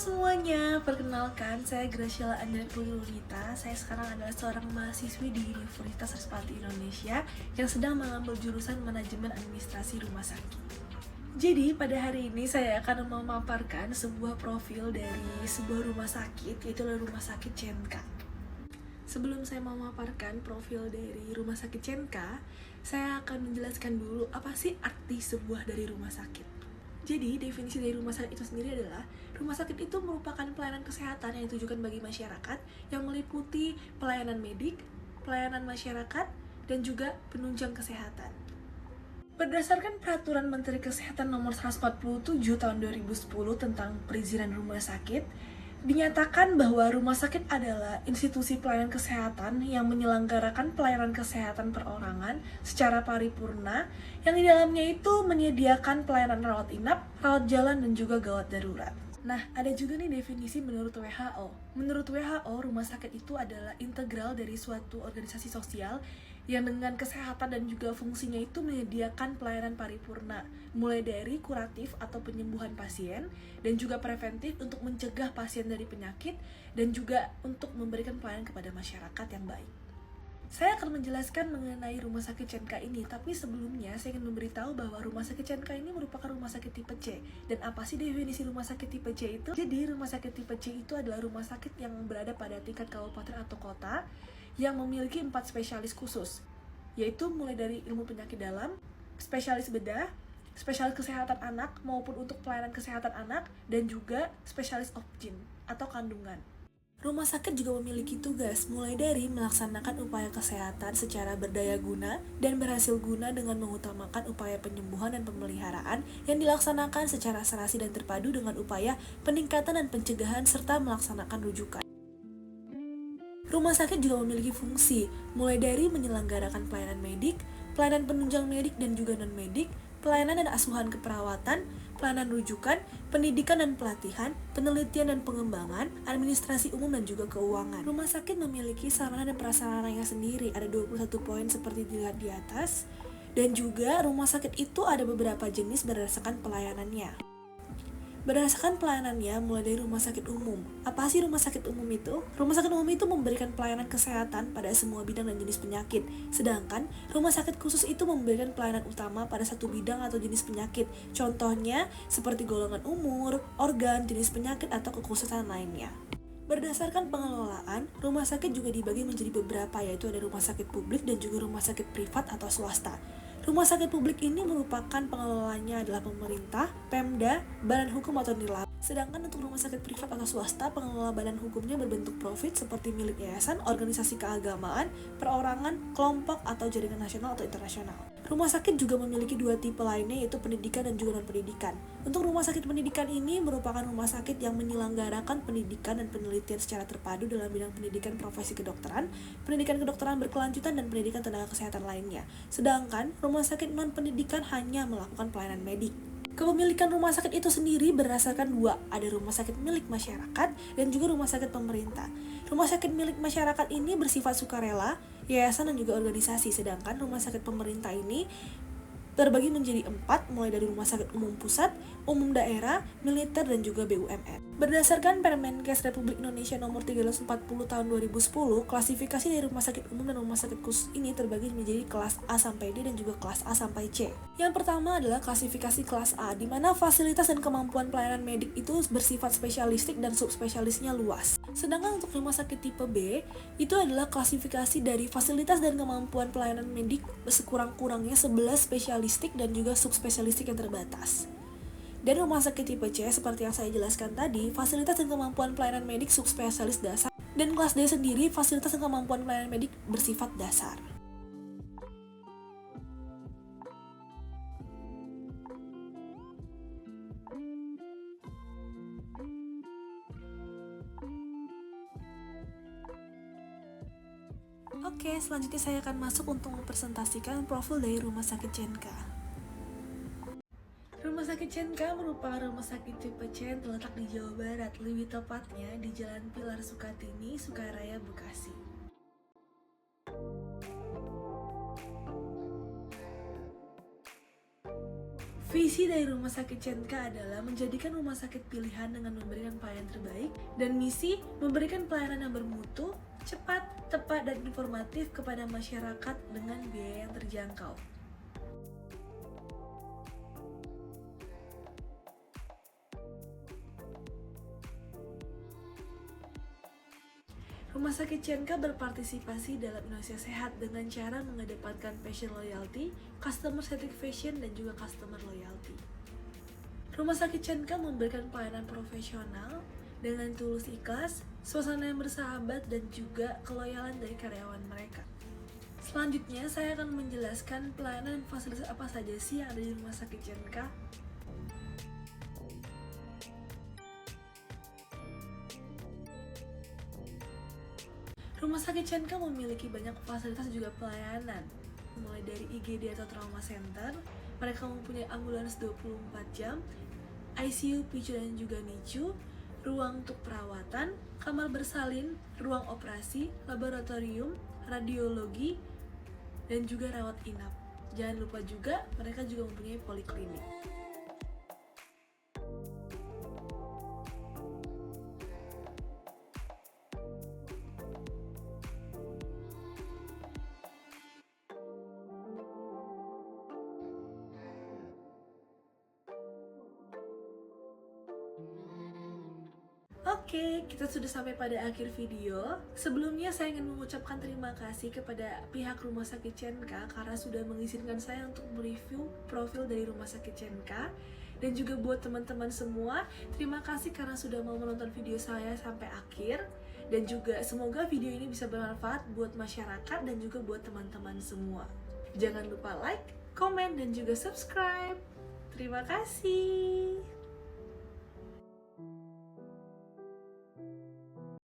semuanya, perkenalkan saya Graciela Andrea Pulunita. Saya sekarang adalah seorang mahasiswi di Universitas Respati Indonesia yang sedang mengambil jurusan Manajemen Administrasi Rumah Sakit. Jadi pada hari ini saya akan memaparkan sebuah profil dari sebuah rumah sakit, yaitu Rumah Sakit Chenka. Sebelum saya memaparkan profil dari Rumah Sakit Chenka, saya akan menjelaskan dulu apa sih arti sebuah dari rumah sakit. Jadi, definisi dari rumah sakit itu sendiri adalah rumah sakit itu merupakan pelayanan kesehatan yang ditujukan bagi masyarakat yang meliputi pelayanan medik, pelayanan masyarakat, dan juga penunjang kesehatan. Berdasarkan Peraturan Menteri Kesehatan Nomor 147 Tahun 2010 tentang perizinan rumah sakit, dinyatakan bahwa rumah sakit adalah institusi pelayanan kesehatan yang menyelenggarakan pelayanan kesehatan perorangan secara paripurna yang di dalamnya itu menyediakan pelayanan rawat inap, rawat jalan, dan juga gawat darurat. Nah, ada juga nih definisi menurut WHO. Menurut WHO, rumah sakit itu adalah integral dari suatu organisasi sosial yang dengan kesehatan dan juga fungsinya itu menyediakan pelayanan paripurna, mulai dari kuratif atau penyembuhan pasien, dan juga preventif untuk mencegah pasien dari penyakit, dan juga untuk memberikan pelayanan kepada masyarakat yang baik. Saya akan menjelaskan mengenai Rumah Sakit Chenka ini, tapi sebelumnya saya ingin memberitahu bahwa Rumah Sakit Chenka ini merupakan rumah sakit tipe C. Dan apa sih definisi rumah sakit tipe C itu? Jadi, rumah sakit tipe C itu adalah rumah sakit yang berada pada tingkat kabupaten atau kota yang memiliki 4 spesialis khusus, yaitu mulai dari ilmu penyakit dalam, spesialis bedah, spesialis kesehatan anak maupun untuk pelayanan kesehatan anak, dan juga spesialis obgyn atau kandungan. Rumah sakit juga memiliki tugas mulai dari melaksanakan upaya kesehatan secara berdaya guna dan berhasil guna dengan mengutamakan upaya penyembuhan dan pemeliharaan yang dilaksanakan secara serasi dan terpadu dengan upaya peningkatan dan pencegahan serta melaksanakan rujukan. Rumah sakit juga memiliki fungsi mulai dari menyelenggarakan pelayanan medik, pelayanan penunjang medik dan juga non-medik, pelayanan dan asuhan keperawatan, pelayanan rujukan, pendidikan dan pelatihan, penelitian dan pengembangan, administrasi umum dan juga keuangan. Rumah sakit memiliki sarana dan prasarananya sendiri, ada 21 poin seperti dilihat di atas, dan juga rumah sakit itu ada beberapa jenis berdasarkan pelayanannya. Berdasarkan pelayanannya, mulai dari rumah sakit umum. Apa sih rumah sakit umum itu? Rumah sakit umum itu memberikan pelayanan kesehatan pada semua bidang dan jenis penyakit. Sedangkan, rumah sakit khusus itu memberikan pelayanan utama pada satu bidang atau jenis penyakit. Contohnya, seperti golongan umur, organ, jenis penyakit, atau kekhususan lainnya. Berdasarkan pengelolaan, rumah sakit juga dibagi menjadi beberapa, yaitu ada rumah sakit publik dan juga rumah sakit privat atau swasta. Rumah sakit publik ini merupakan pengelolanya adalah pemerintah, Pemda, badan hukum atau nilai. Sedangkan untuk rumah sakit privat atau swasta, pengelola badan hukumnya berbentuk profit seperti milik yayasan, organisasi keagamaan, perorangan, kelompok, atau jaringan nasional atau internasional. Rumah sakit juga memiliki 2 tipe lainnya, yaitu pendidikan dan juga non-pendidikan. Untuk rumah sakit pendidikan ini merupakan rumah sakit yang menyelenggarakan pendidikan dan penelitian secara terpadu dalam bidang pendidikan profesi kedokteran, pendidikan kedokteran berkelanjutan, dan pendidikan tenaga kesehatan lainnya. Sedangkan rumah sakit non-pendidikan hanya melakukan pelayanan medik. Kepemilikan rumah sakit itu sendiri berdasarkan 2, ada rumah sakit milik masyarakat dan juga rumah sakit pemerintah. Rumah sakit milik masyarakat ini bersifat sukarela, yayasan dan juga organisasi, sedangkan rumah sakit pemerintah ini terbagi menjadi 4, mulai dari rumah sakit umum pusat, umum daerah, militer, dan juga BUMN. Berdasarkan Permenkes Republik Indonesia Nomor 340 Tahun 2010, klasifikasi dari rumah sakit umum dan rumah sakit khusus ini terbagi menjadi kelas A sampai D dan juga kelas A sampai C. Yang pertama adalah klasifikasi kelas A, di mana fasilitas dan kemampuan pelayanan medik itu bersifat spesialistik dan subspesialisnya luas. Sedangkan untuk rumah sakit tipe B, itu adalah klasifikasi dari fasilitas dan kemampuan pelayanan medik sekurang-kurangnya 11 spesialistik dan juga subspesialistik yang terbatas. Dan rumah sakit tipe C, seperti yang saya jelaskan tadi, fasilitas dan kemampuan pelayanan medik subspesialis dasar. Dan kelas D sendiri, fasilitas dan kemampuan pelayanan medik bersifat dasar. Oke, selanjutnya saya akan masuk untuk mempresentasikan profil dari Rumah Sakit Chenka. Rumah Sakit Chenka merupakan rumah sakit tipe C yang terletak di Jawa Barat, lebih tepatnya di Jalan Pilar Sukatini, Sukaraya, Bekasi. Visi dari Rumah Sakit Chenka adalah menjadikan rumah sakit pilihan dengan memberikan pelayanan terbaik, dan misi memberikan pelayanan yang bermutu, cepat, tepat, dan informatif kepada masyarakat dengan biaya yang terjangkau. Rumah Sakit Chenka berpartisipasi dalam Indonesia Sehat dengan cara mengedepankan patient loyalty, customer satisfaction, dan juga customer loyalty. Rumah Sakit Chenka memberikan pelayanan profesional dengan tulus ikhlas, suasana yang bersahabat, dan juga keloyalan dari karyawan mereka. Selanjutnya, saya akan menjelaskan pelayanan dan fasilitas apa saja sih yang ada di Rumah Sakit Chenka. Rumah Sakit Chenka memiliki banyak fasilitas juga pelayanan, mulai dari IGD atau Trauma Center. Mereka mempunyai ambulans 24 jam, ICU, PICU, dan juga NICU, ruang untuk perawatan, kamar bersalin, ruang operasi, laboratorium, radiologi, dan juga rawat inap. Jangan lupa juga, mereka juga mempunyai poliklinik. Oke, kita sudah sampai pada akhir video. Sebelumnya saya ingin mengucapkan terima kasih kepada pihak Rumah Sakit Chenka karena sudah mengizinkan saya untuk mereview profil dari Rumah Sakit Chenka. Dan juga buat teman-teman semua, terima kasih karena sudah mau menonton video saya sampai akhir. Dan juga semoga video ini bisa bermanfaat buat masyarakat dan juga buat teman-teman semua. Jangan lupa like, komen, dan juga subscribe. Terima kasih.